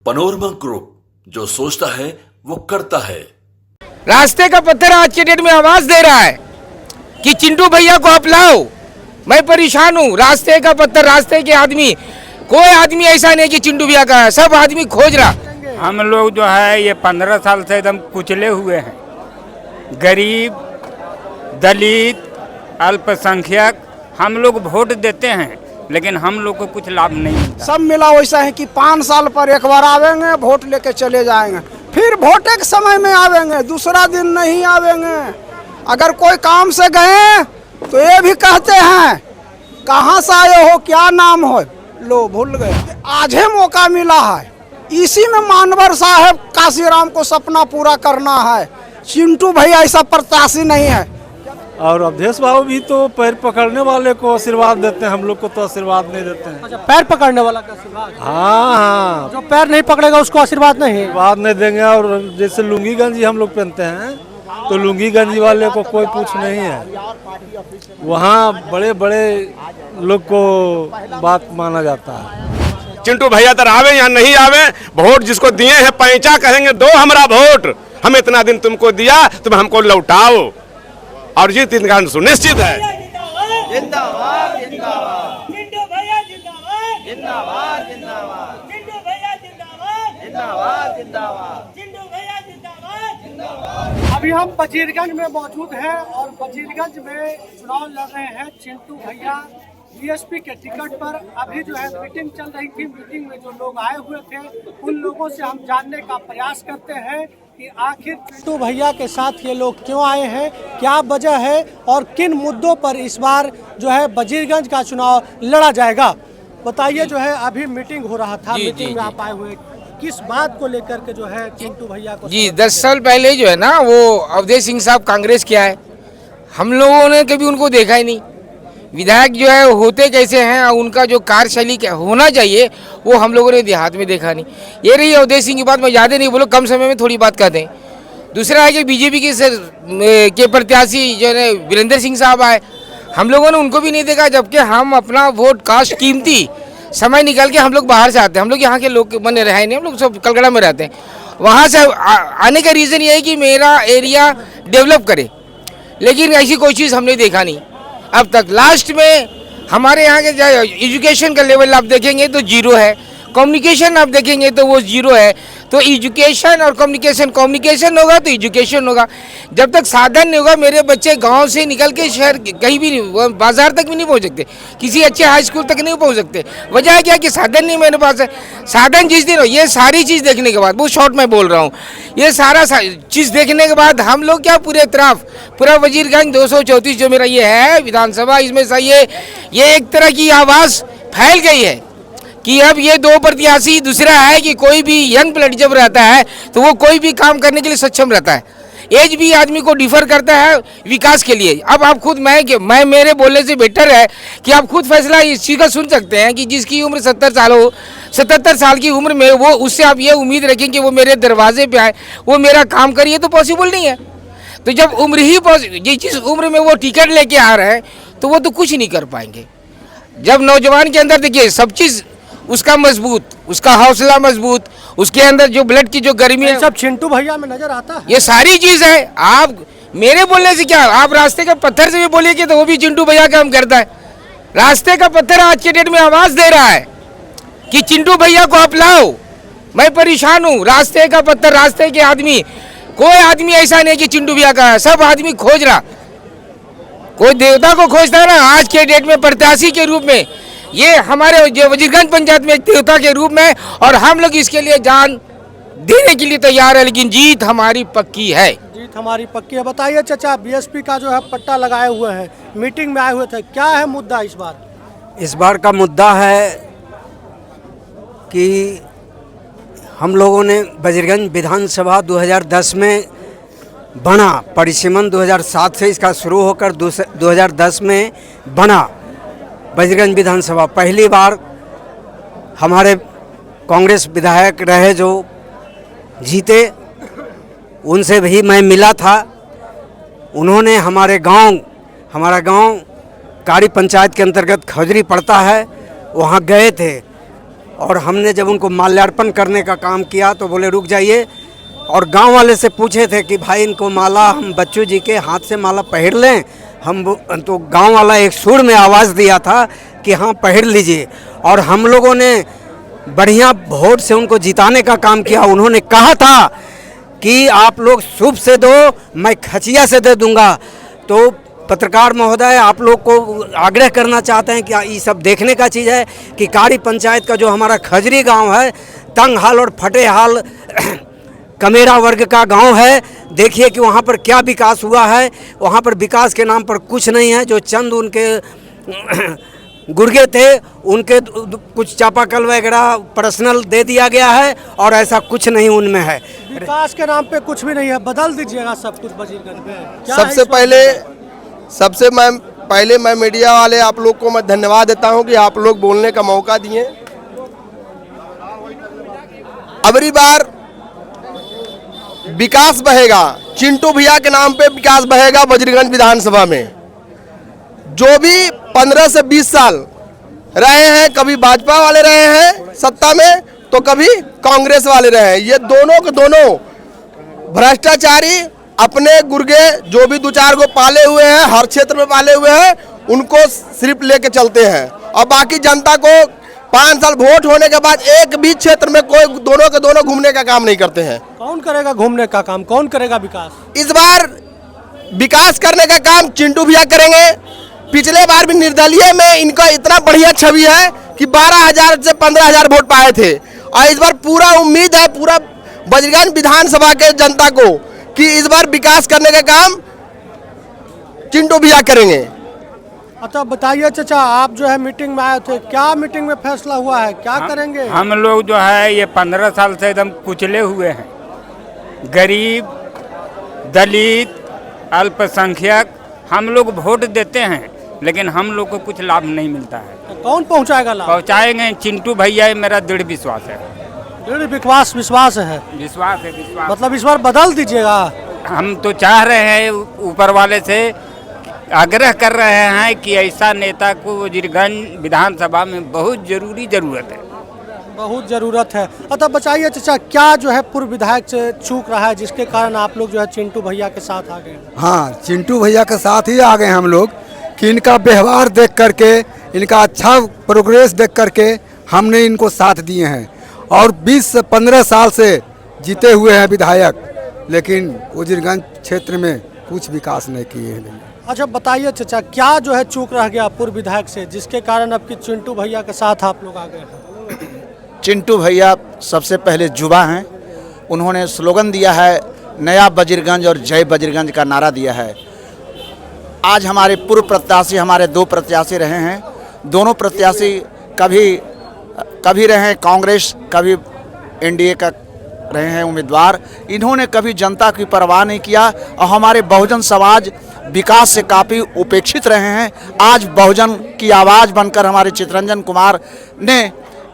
Panorama group, जो सोचता है वो करता है। रास्ते का पत्थर आज के डेट में आवाज दे रहा है कि चिंटू भैया को आप लाओ, मैं परेशान हूँ। रास्ते का पत्थर, रास्ते के आदमी, कोई आदमी ऐसा नहीं कि चिंटू भैया का है, सब आदमी खोज रहा। हम लोग जो है ये 15 साल से एकदम कुचले हुए हैं। गरीब, दलित, अल्पसंख्यक, हम लोग वोट देते हैं लेकिन हम लोग को कुछ लाभ नहीं मिलता। सब मिला वैसा है कि 5 साल पर एक बार आवेंगे, वोट लेके चले जाएंगे, फिर वोट के समय में आवेंगे, दूसरा दिन नहीं आवेंगे। अगर कोई काम से गए तो ये भी कहते हैं कहाँ से आए हो, क्या नाम हो, लो भूल गए। आज ही मौका मिला है, इसी में मानवर साहब काशीराम को सपना पूरा करना है। चिंटू भैया ऐसा प्रत्याशी नहीं है। और अवधेश बाबू भी तो पैर पकड़ने वाले को आशीर्वाद देते हैं, हम लोग को तो आशीर्वाद नहीं देते हैं। अच्छा, पैर पकड़ने वाला का आशीर्वाद? हाँ, जो पैर नहीं पकड़ेगा उसको आशीर्वाद नहीं? आशीर्वाद नहीं देंगे। और जैसे लुंगी गंजी हम लोग पहनते हैं तो लुंगी गंजी वाले को कोई पूछ नहीं है, वहाँ बड़े बड़े लोग को बात माना जाता है। चिंटू भैया तर आवे या नहीं आवे, वोट जिसको दिए हैं पैंचा कहेंगे दो हमारा वोट, हम इतना दिन तुमको दिया, तुम हमको लौटाओ, और जीत इनका सुनिश्चित है। जिंदाबाद जिंदाबाद, चिंटू भैया जिंदाबाद, जिंदाबाद जिंदाबाद, चिंटू भैया जिंदाबाद, जिंदाबाद जिंदाबाद, चिंटू भैया जिंदाबाद, जिंदाबाद। अभी हम वजीरगंज में मौजूद हैं और वजीरगंज में चुनाव लड़ रहे हैं चिंटू भैया बीएसपी के टिकट पर। अभी जो है मीटिंग चल रही थी, मीटिंग में जो लोग आए हुए थे उन लोगों से हम जानने का प्रयास करते हैं कि आखिर चिंटू भैया के साथ ये लोग क्यों आए हैं, क्या वजह है और किन मुद्दों पर इस बार जो है वजीरगंज का चुनाव लड़ा जाएगा। बताइए, जो है अभी मीटिंग हो रहा था, मीटिंग में आप आए हुए, किस बात को लेकर के जो है चिंटू भैया को? जी, 10 साल पहले जो है ना, वो अवधेश सिंह साहब कांग्रेस के आए, हम लोगों ने कभी उनको देखा ही नहीं। विधायक जो है होते कैसे हैं, उनका जो कार्यशैली होना चाहिए वो हम लोगों ने देहात में देखा नहीं। ये रही अवधेश सिंह की बात, मैं ज़्यादा नहीं बोलो, कम समय में थोड़ी बात करते हैं। दूसरा है कि बीजेपी के प्रत्याशी जो है वीरेंद्र सिंह साहब आए, हम लोगों ने उनको भी नहीं देखा, जबकि हम अपना वोट कास्ट कीमती समय निकाल के हम लोग बाहर से आते हैं। हम लोग यहाँ के लोग बने रहे नहीं, हम लोग सब कलकत्ता में रहते हैं। वहाँ से आने का रीज़न ये है कि मेरा एरिया डेवलप करे, लेकिन ऐसी कोई चीज़ हमने देखा नहीं अब तक। लास्ट में हमारे यहाँ के एजुकेशन का लेवल आप देखेंगे तो जीरो है, कम्युनिकेशन आप देखेंगे तो वो जीरो है। तो एजुकेशन और कम्युनिकेशन होगा तो एजुकेशन होगा। जब तक साधन नहीं होगा, मेरे बच्चे गांव से निकल के शहर कहीं भी नहीं, बाजार तक भी नहीं पहुंच सकते, किसी अच्छे हाई स्कूल तक नहीं पहुंच सकते। वजह क्या कि साधन नहीं मेरे पास है। साधन जिस दिन हो, ये सारी चीज़ देखने के बाद, बहुत शॉर्ट में बोल रहा हूँ, ये सारा चीज़ देखने के बाद हम लोग क्या पूरे तरफ, पूरा वजीरगंज 234 जो मेरा ये है विधानसभा, इसमें से ये एक तरह की आवाज़ फैल गई है कि अब ये दो प्रत्याशी। दूसरा है कि कोई भी यंग ब्लड जब रहता है तो वो कोई भी काम करने के लिए सक्षम रहता है। एज भी आदमी को डिफर करता है विकास के लिए। अब आप खुद, मैं मेरे बोलने से बेटर है कि आप खुद फैसला इस चीज़ का सुन सकते हैं कि जिसकी उम्र 70 साल हो, 77 साल की उम्र में, वो उससे आप ये उम्मीद रखें कि वो मेरे दरवाजे पे आए, वो मेरा काम करिए, तो पॉसिबल नहीं है। तो जब उम्र ही जिस उम्र में वो टिकट लेके आ रहे हैं तो वो तो कुछ नहीं कर पाएंगे। जब नौजवान के अंदर देखिए सब चीज़ उसका मजबूत, उसका हौसला मजबूत, उसके अंदर जो ब्लड की जो गर्मी है, सब चिंटू भैया में नजर आता है। ये सारी चीज़ है। आप मेरे बोलने से क्या, आप रास्ते का पत्थर से भी बोलिए तो वो भी चिंटू भैया काम करता है। रास्ते का पत्थर आज के डेट में आवाज़ दे रहा है कि चिंटू भैया को आप लाओ, मैं परेशान हूँ। रास्ते का पत्थर, रास्ते के आदमी, कोई आदमी ऐसा नहीं कि चिंटू भैया का है, सब आदमी खोज रहा। कोई देवता को खोजता है ना, आज के डेट में प्रत्याशी के रूप में ये हमारे वजीरगंज पंचायत में एक देवता के रूप में, और हम लोग इसके लिए जान देने के लिए तैयार है, लेकिन जीत हमारी पक्की है। जीत हमारी पक्की है। बताइए चाचा, बीएसपी का जो है पट्टा लगाए हुए हैं, मीटिंग में आए हुए थे, क्या है मुद्दा इस बार? इस बार का मुद्दा है कि हम लोगों ने वजीरगंज विधानसभा 2010 में बना, परिसीमन 2007 से इसका शुरू होकर 2010 में बना वजीरगंज विधानसभा। पहली बार हमारे कांग्रेस विधायक रहे जो जीते, उनसे भी मैं मिला था। उन्होंने हमारा गांव कारी पंचायत के अंतर्गत खजरी पड़ता है, वहाँ गए थे और हमने जब उनको माल्यार्पण करने का काम किया तो बोले रुक जाइए, और गांव वाले से पूछे थे कि भाई इनको माला हम बच्चू जी के हाथ से माला पहन लें हम, तो गांव वाला एक सुर में आवाज़ दिया था कि हाँ पहन लीजिए। और हम लोगों ने बढ़िया वोट से उनको जिताने का काम किया। उन्होंने कहा था कि आप लोग शुभ से दो, मैं खचिया से दे दूंगा। तो पत्रकार महोदय आप लोग को आग्रह करना चाहते हैं कि ये सब देखने का चीज़ है कि कारी पंचायत का जो हमारा खजरी गांव है, तंग हाल और फटे हाल कमेरा वर्ग का गांव है। देखिए कि वहाँ पर क्या विकास हुआ है। वहाँ पर विकास के नाम पर कुछ नहीं है। जो चंद उनके गुर्गे थे उनके कुछ चापाकल वगैरह पर्सनल दे दिया गया है और ऐसा कुछ नहीं उनमें है। विकास के नाम पे कुछ भी नहीं है, बदल दीजिएगा सब कुछ वजीरगंज में। क्या सबसे पहले मैं मीडिया वाले आप लोग को मैं धन्यवाद देता हूं कि आप लोग बोलने का मौका दिए। अबरी बार विकास बहेगा, चिंटू भैया के नाम पे विकास बहेगा वजीरगंज विधानसभा में। जो भी 15 से 20 साल रहे हैं, कभी भाजपा वाले रहे हैं सत्ता में तो कभी कांग्रेस वाले रहे हैं, ये दोनों के दोनों भ्रष्टाचारी अपने गुर्गे जो भी 2-4 को पाले हुए हैं, हर क्षेत्र में पाले हुए हैं, उनको सिर्फ लेके चलते हैं। और बाकी जनता को 5 साल वोट होने के बाद एक भी क्षेत्र में कोई दोनों के दोनों घूमने का काम नहीं करते हैं। कौन करेगा घूमने का काम, कौन करेगा विकास? इस बार विकास करने का काम चिंटू भैया करेंगे। पिछले बार भी निर्दलीय में इनका इतना बढ़िया छवि है कि 12,000 से 15,000 वोट पाए थे, और इस बार पूरा उम्मीद है पूरा वजीरगंज विधानसभा के जनता को कि इस बार विकास करने का काम चिंटू भैया करेंगे। अच्छा बताइए चाचा, आप जो है मीटिंग में आए थे, क्या मीटिंग में फैसला हुआ है, क्या करेंगे? हम लोग जो है ये 15 साल से एकदम कुचले हुए हैं। गरीब, दलित, अल्पसंख्यक हम लोग वोट देते हैं लेकिन हम लोग को कुछ लाभ नहीं मिलता है। तो कौन पहुंचाएगा लाभ? पहुंचाएंगे चिंटू भैया, ये मेरा दृढ़ विश्वास है। दृढ़ विश्वास है, विश्वास। मतलब इस बार बदल दीजिएगा। हम तो चाह रहे हैं, ऊपर वाले से आग्रह कर रहे हैं कि ऐसा नेता को वजीरगंज विधानसभा में बहुत जरूरत है। बहुत ज़रूरत है। अच्छा बताइए चाचा, क्या जो है पूर्व विधायक से चूक रहा है जिसके कारण आप लोग जो है चिंटू भैया के साथ आ गए? हाँ, चिंटू भैया के साथ ही आ गए हम लोग कि इनका व्यवहार देख करके, इनका अच्छा प्रोग्रेस देख करके हमने इनको साथ दिए हैं। और 20 से 15 साल से जीते हुए हैं विधायक, लेकिन वजीरगंज क्षेत्र में कुछ विकास नहीं किए हैं। अच्छा बताइए चाचा, क्या जो है चूक रह गया पूर्व विधायक से जिसके कारण अब की चिंटू भैया के साथ आप लोग आ गए हैं? चिंटू भैया सबसे पहले युवा हैं। उन्होंने स्लोगन दिया है नया वजीरगंज और जय वजीरगंज का नारा दिया है। आज हमारे पूर्व प्रत्याशी, हमारे 2 प्रत्याशी रहे हैं। दोनों प्रत्याशी कभी रहे हैं कांग्रेस, कभी एनडीए का रहे हैं उम्मीदवार। इन्होंने कभी जनता की परवाह नहीं किया और हमारे बहुजन समाज विकास से काफ़ी उपेक्षित रहे हैं। आज बहुजन की आवाज़ बनकर हमारे चितरंजन कुमार ने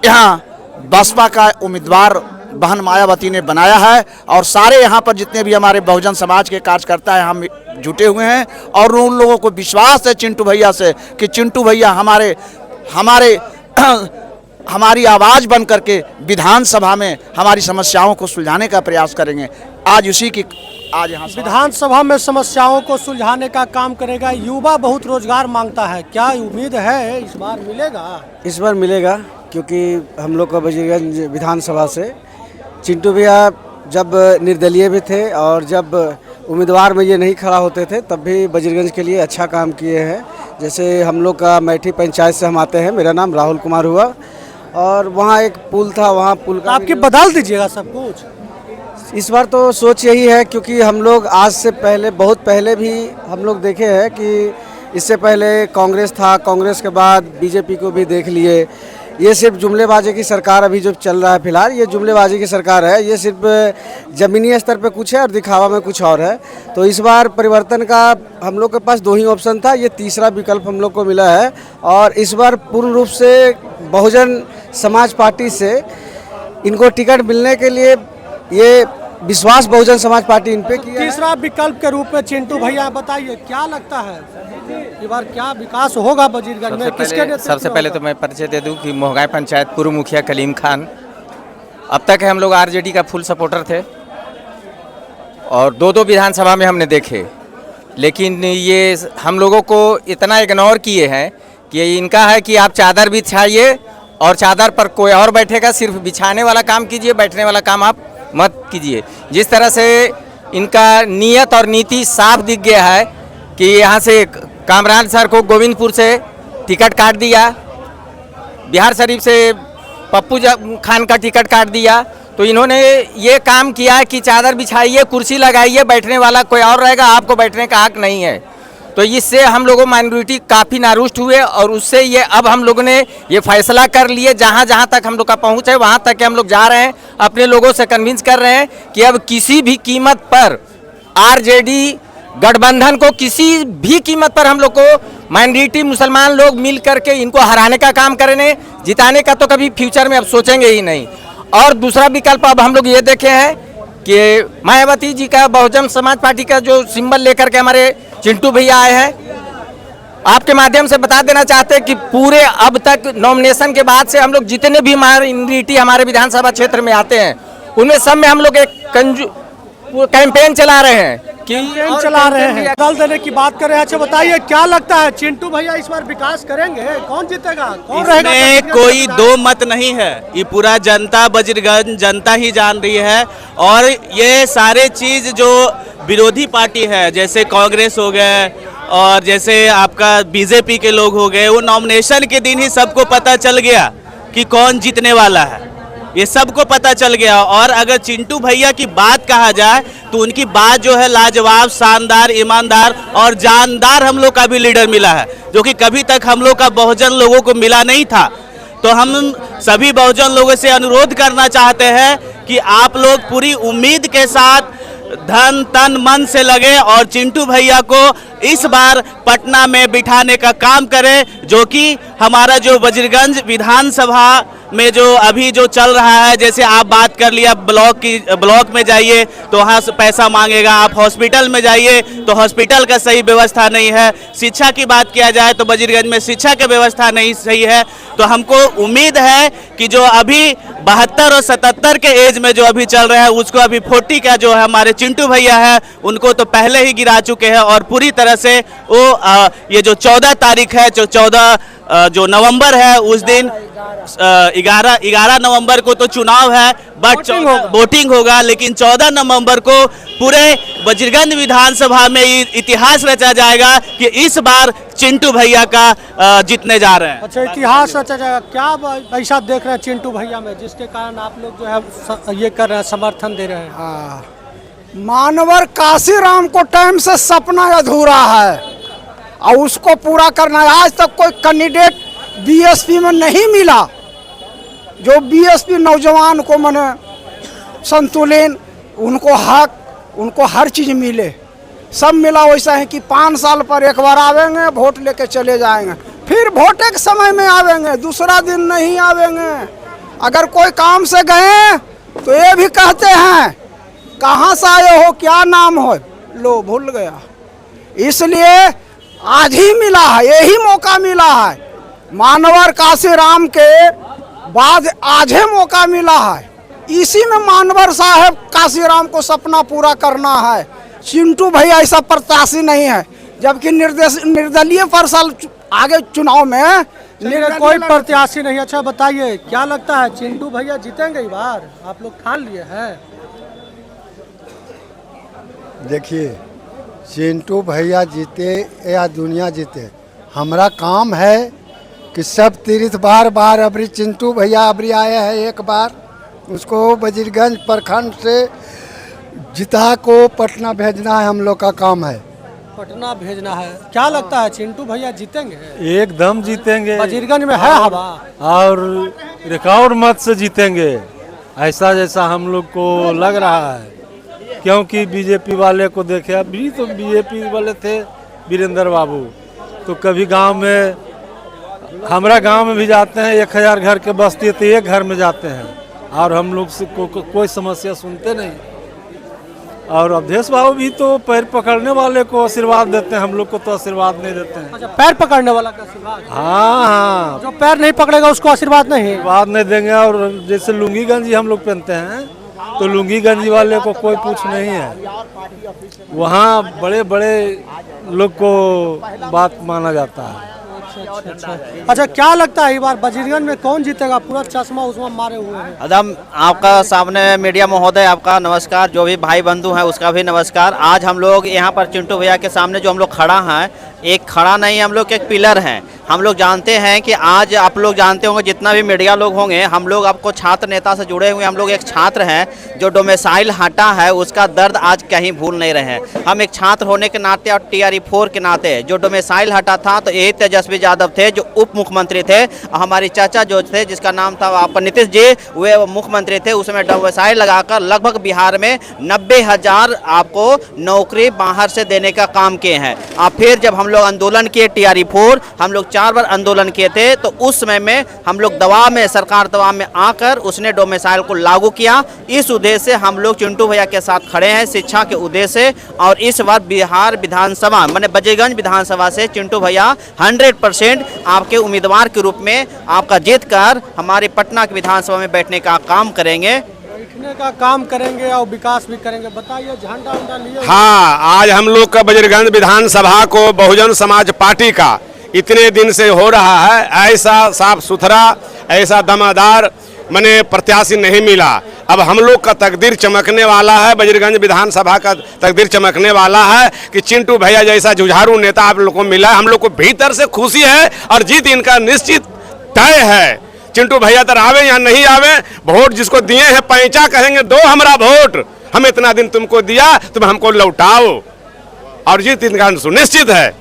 यहाँ बसपा का उम्मीदवार बहन मायावती ने बनाया है, और सारे यहाँ पर जितने भी हमारे बहुजन समाज के कार्यकर्ता हैं हम जुटे हुए हैं। और उन लोगों को विश्वास है चिंटू भैया से कि चिंटू भैया हमारी आवाज़ बन करके विधानसभा में हमारी समस्याओं को सुलझाने का प्रयास करेंगे। आज यहाँ विधानसभा में समस्याओं को सुलझाने का काम करेगा। युवा बहुत रोजगार मांगता है, क्या उम्मीद है इस बार मिलेगा? इस बार मिलेगा, क्योंकि हम लोग का वजीरगंज विधानसभा से चिंटू भैया जब निर्दलीय भी थे और जब उम्मीदवार में ये नहीं खड़ा होते थे तब भी वजीरगंज के लिए अच्छा काम किए हैं। जैसे हम लोग का मैठी पंचायत से हम आते हैं, मेरा नाम राहुल कुमार हुआ, और वहाँ एक पुल था, वहाँ पुल का आपके बदल दीजिएगा सब कुछ। इस बार तो सोच यही है, क्योंकि हम लोग आज से पहले, बहुत पहले भी हम लोग देखे हैं कि इससे पहले कांग्रेस था, कांग्रेस के बाद बीजेपी को भी देख लिए। ये सिर्फ जुमलेबाजी की सरकार अभी जो चल रहा है फिलहाल, ये जुमलेबाजी की सरकार है। ये सिर्फ ज़मीनी स्तर पे कुछ है और दिखावा में कुछ और है। तो इस बार परिवर्तन का हम लोग के पास 2 ही ऑप्शन था, ये तीसरा विकल्प हम लोग को मिला है। और इस बार पूर्ण रूप से बहुजन समाज पार्टी से इनको टिकट मिलने के लिए ये विश्वास बहुजन समाज पार्टी इन पे किया है। तीसरा विकल्प के रूप में चिंटू भैया बताइए क्या लगता है इस बार क्या विकास होगा वजीरगंज में, किसके नेतृत्व सबसे में पहले होगा? तो मैं परिचय दे दूं कि मोहगाय पंचायत पूर्व मुखिया कलीम खान, अब तक हम लोग आरजेडी का फुल सपोर्टर थे और दो विधानसभा में हमने देखे, लेकिन ये हम लोगों को इतना इग्नोर किए हैं कि इनका है कि आप चादर बिछाइए और चादर पर कोई और बैठेगा, सिर्फ बिछाने वाला काम कीजिए, बैठने वाला काम आप मत कीजिए। जिस तरह से इनका नीयत और नीति साफ दिख गया है कि यहाँ से कामरान सर को गोविंदपुर से टिकट काट दिया, बिहार शरीफ से पप्पू खान का टिकट काट दिया, तो इन्होंने ये काम किया कि चादर बिछाइए, कुर्सी लगाइए, बैठने वाला कोई और रहेगा, आपको बैठने का हक नहीं है। तो इससे हम लोगों माइनॉरिटी काफ़ी नारुष्ट हुए और उससे ये अब हम लोगों ने ये फैसला कर लिए, जहाँ जहाँ तक हम लोग का पहुँच है वहाँ तक हम लोग जा रहे हैं, अपने लोगों से कन्विंस कर रहे हैं कि अब किसी भी कीमत पर आरजेडी गठबंधन को किसी भी कीमत पर हम लोग को माइनॉरिटी मुसलमान लोग मिल करके इनको हराने का काम करेंगे, जिताने का तो कभी फ्यूचर में अब सोचेंगे ही नहीं। और दूसरा विकल्प अब हम लोग ये देखे हैं कि मायावती जी का बहुजन समाज पार्टी का जो सिंबल लेकर के हमारे चिंटू भैया आए हैं, आपके माध्यम से बता देना चाहते हैं कि पूरे अब तक नॉमिनेशन के बाद से हम लोग जितने भी माइनॉरिटी हमारे विधानसभा क्षेत्र में आते हैं उनमें सब में हम लोग एक कैंपेन चला रहे हैं दल देने की बात कर रहे हैं। अच्छा बताइए क्या लगता है चिंटू भैया इस बार विकास करेंगे, कौन जीतेगा, कौन रहेगा? इसमें कोई दो मत नहीं है, ये पूरा जनता बजरगंज जनता ही जान रही है। और ये सारे चीज जो विरोधी पार्टी है जैसे कांग्रेस हो गए और जैसे आपका बीजेपी के लोग हो गए, वो नॉमिनेशन के दिन ही सबको पता चल गया कि कौन जीतने वाला है, ये सबको पता चल गया। और अगर चिंटू भैया की बात कहा जाए तो उनकी बात जो है लाजवाब, शानदार, ईमानदार और जानदार हम लोग का भी लीडर मिला है, जो कि कभी तक हम लोग का बहुजन लोगों को मिला नहीं था। तो हम सभी बहुजन लोगों से अनुरोध करना चाहते हैं कि आप लोग पूरी उम्मीद के साथ धन तन मन से लगे और चिंटू भैया को इस बार पटना में बिठाने का काम करें, जो कि हमारा जो वजीरगंज विधानसभा में जो अभी जो चल रहा है, जैसे आप बात कर लिया ब्लॉक में जाइए तो वहाँ से पैसा मांगेगा, आप हॉस्पिटल में जाइए तो हॉस्पिटल का सही व्यवस्था नहीं है, शिक्षा की बात किया जाए तो वजीरगंज में शिक्षा की व्यवस्था नहीं सही है। तो हमको उम्मीद है कि जो अभी 72 और 77 के एज में जो अभी चल रहा है उसको अभी 40 का जो है हमारे चिंटू भैया है उनको तो पहले ही गिरा चुके हैं और पूरी तरह से वो ये जो 14 तारीख है, जो 14 जो नवंबर है उस दिन 11 नवंबर को तो चुनाव है, बट वोटिंग होगा, लेकिन 14 नवंबर को पूरे वजीरगंज विधानसभा में इतिहास रचा जाएगा कि इस बार चिंटू भैया का जीतने जा रहे हैं। अच्छा इतिहास रचा जाएगा, क्या ऐसा देख रहे हैं चिंटू भैया में जिसके कारण आप लोग जो है ये कर रहे हैं, समर्थन दे रहे हैं? मानवर काशीराम को टाइम से सपना अधूरा है और उसको पूरा करना है। आज तक कोई कैंडिडेट बीएसपी में नहीं मिला जो बीएसपी नौजवान को मने संतुलन, उनको हक, उनको हर चीज़ मिले, सब मिला। वैसा है कि 5 साल पर एक बार आवेंगे, वोट लेके चले जाएंगे, फिर वोट के समय में आवेंगे, दूसरा दिन नहीं आवेंगे। अगर कोई काम से गए तो ये भी कहते हैं कहाँ से आए हो, क्या नाम हो, लो भूल गया। इसलिए आज ही मिला है, यही मौका मिला है, मानवर काशीराम के बाद आज ही मौका मिला है। इसी में मानवर साहब काशीराम को सपना पूरा करना है। चिंटू भैया ऐसा प्रत्याशी नहीं है, जबकि निर्दलीय पर साल आगे चुनाव में कोई प्रत्याशी नहीं। अच्छा बताइए क्या लगता है चिंटू भैया जीतेंगे इस बार, आप लोग ठान लिए हैं? देखिए चिंटू भैया जीते या दुनिया जीते, हमारा काम है कि सब तीर्थ बार बार अबरी चिंटू भैया अबरी आए हैं, एक बार उसको वजीरगंज प्रखंड से जिता को पटना भेजना है, हम लोग का काम है। पटना भेजना है, क्या लगता है चिंटू भैया जीतेंगे? एकदम जीतेंगे, वजीरगंज में है हवा और रिकॉर्ड मत से जीतेंगे, ऐसा जैसा हम लोग को लग रहा है। क्योंकि बीजेपी वाले को देखे, अभी तो बीजेपी वाले थे वीरेंद्र बाबू, तो कभी गांव में, हमारा गांव में भी जाते हैं, 1000 घर के बस्ती तो एक घर में जाते हैं और हम लोग से कोई समस्या सुनते नहीं। और अवधेश बाबू भी तो पैर पकड़ने वाले को आशीर्वाद देते हैं, हम लोग को तो आशीर्वाद नहीं देते हैं। अच्छा, पैर पकड़ने वाला का आशीर्वाद? हाँ हाँ, जो पैर नहीं पकड़ेगा उसको आशीर्वाद नहीं? आशीर्वाद नहीं देंगे। और जैसे लुंगी गंजी हम लोग पहनते हैं तो लुंगी गंजी वाले को कोई पूछ नहीं है, वहाँ बड़े बड़े लोग को बात माना जाता है। अच्छा, क्या लगता है इस बार बजरगंज में कौन जीतेगा? पूरा चश्मा उसमें मारे हुए हैं। अदम आपका सामने मीडिया महोदय आपका नमस्कार, जो भी भाई बंधु हैं उसका भी नमस्कार। आज हम लोग यहाँ पर चिंटू भैया के सामने जो हम लोग खड़ा हैं, एक खड़ा नहीं, हम लोग एक पिलर हैं। हम लोग जानते हैं कि आज आप लोग जानते होंगे, जितना भी मीडिया लोग होंगे, हम लोग आपको छात्र नेता से जुड़े हुए, हम लोग एक छात्र हैं जो डोमिसाइल हटा है, उसका दर्द आज कहीं भूल नहीं रहे हैं। हम एक छात्र होने के नाते और TRE 4 के नाते जो डोमिसाइल हटा था, तो ये तेजस्वी यादव थे जो उप मुख्यमंत्री थे, हमारी चाचा जो थे जिसका नाम था आपका नीतीश जी, वे मुख्यमंत्री थे, उसमें डोमिसाइल लगाकर लगभग बिहार में 90,000 आपको नौकरी बाहर से देने का काम किए हैं। अब फिर जब हम लोग आंदोलन किए TRE 4, हम लोग 4 बार आंदोलन किए थे, तो उस समय में हम लोग दबाव में, सरकार दबाव में आकर उसने डोमिसाइल को लागू किया। इस उद्देश्य से हम लोग चिंटू भैया के साथ खड़े हैं, शिक्षा के उद्देश्य से। और इस बार बिहार विधानसभा माने बजरगंज विधानसभा से चिंटू भैया 100% आपके उम्मीदवार के रूप में आपका जीत कर हमारे पटना की विधानसभा में बैठने का काम करेंगे, बैठने का काम करेंगे और विकास भी करेंगे। बताइए, झंडा उंडा लिए? हाँ, आज हम लोग का बजरगंज विधानसभा को बहुजन समाज पार्टी का इतने दिन से हो रहा है, ऐसा साफ सुथरा, ऐसा दमादार मने प्रत्याशी नहीं मिला। अब हम लोग का तकदीर चमकने वाला है, बजरगंज विधानसभा का तकदीर चमकने वाला है कि चिंटू भैया जैसा जुझारू नेता आप लोग को मिला। हम लोग को भीतर से खुशी है और जीत इनका निश्चित तय है। चिंटू भैया तर आवे या नहीं आवे, वोट जिसको दिए हैं पैंचा कहेंगे दो हमारा वोट, हम इतना दिन तुमको दिया, तुम हमको लौटाओ, और जीत इनका सुनिश्चित है।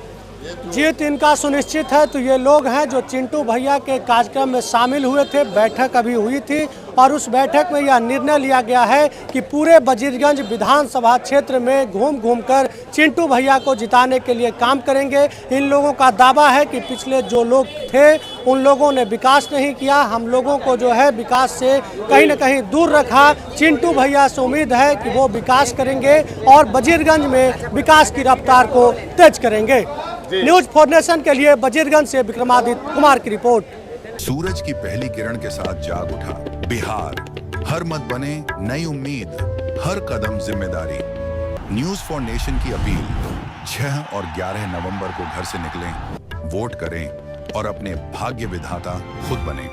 जीत इनका सुनिश्चित है। तो ये लोग हैं जो चिंटू भैया के कार्यक्रम में शामिल हुए थे, बैठक अभी हुई थी और उस बैठक में यह निर्णय लिया गया है कि पूरे बजरगंज विधानसभा क्षेत्र में घूम घूम कर चिंटू भैया को जिताने के लिए काम करेंगे। इन लोगों का दावा है कि पिछले जो लोग थे उन लोगों ने विकास नहीं किया, हम लोगों को जो है विकास से कहीं न कहीं दूर रखा। चिंटू भैया से उम्मीद है कि वो विकास करेंगे और बजरगंज में विकास की रफ्तार को तेज करेंगे। न्यूज़ 4 नेशन के लिए बजरगंज से विक्रमादित्य कुमार की रिपोर्ट। सूरज की पहली किरण के साथ जाग उठा बिहार, हर मत बने नई उम्मीद, हर कदम जिम्मेदारी। न्यूज़ 4 नेशन की अपील, 6 और 11 नवंबर को घर से निकलें, वोट करें और अपने भाग्य विधाता खुद बने।